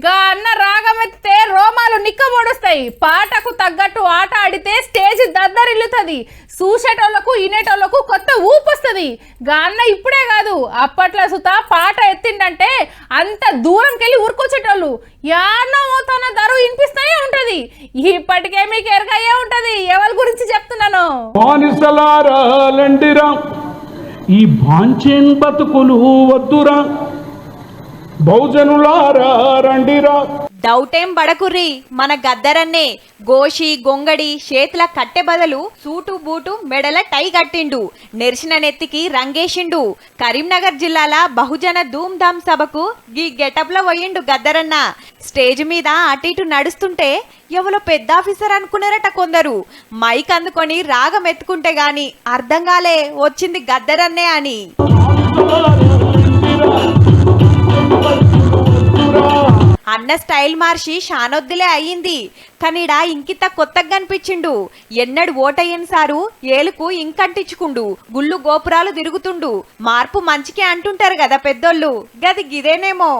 గా అన్న రాగమెత్తితే రోమాలు నిక్కబొడుస్తాయి. పాటకు తగ్గట్టు ఆట ఆడితే స్టేజ్ దద్దరిల్లుతుంది. చూసేటోళ్లకు వినేటోళ్లకు కొత్త ఊపు వస్తుంది. గా అన్న ఇప్పుడే కాదు, అప్పట్లో సుత పాట ఎత్తిండంటే అంత దూరంకెళ్ళి ఉరుకొచ్చేటోళ్ళు. యాన్నో తన దరువు వినిపిస్తూనే ఉంటది. ఇప్పటికే మీకు ఎరగయ్యే ఉంటది ఎవరి గురించి చెప్తున్నాను. ఈ భాంచేన్ బతుకులు వద్దురా, బహుజనులారా రండిరా. డౌటేం బడకుర్రి, మన గద్దరన్నే గోషి గొంగడి చేతుల కట్టె బదలు సూటు బూటు మెడల టై కట్టిండు, నెర్సిన నెత్తికి రంగేసిండు. కరీంనగర్ జిల్లాల బహుజన ధూమ్ ధామ్ సభకు గీ గెటప్ లో పోయిండు గద్దరన్న. స్టేజ్ మీద అటు ఇటు నడుస్తుంటే ఎవరో పెద్ద ఆఫీసర్ అనుకున్నారట కొందరు. మైక్ అందుకొని రాగం ఎత్తుకుంటే గాని అర్థం కాలే వచ్చింది గద్దరన్నే అని. అన్న స్టైల్ మార్చి షానొద్దులే అయ్యింది, కనిడా ఇంకిత కొత్తగా కనిపించిండు. ఎన్నడు ఓటయ్యని సారు ఏలుకు ఇంకంటించుకుండు, గుళ్ళు గోపురాలు తిరుగుతుండు. మార్పు మంచికే అంటుంటారు కదా పెద్దోళ్ళు, గది గిదేనేమో.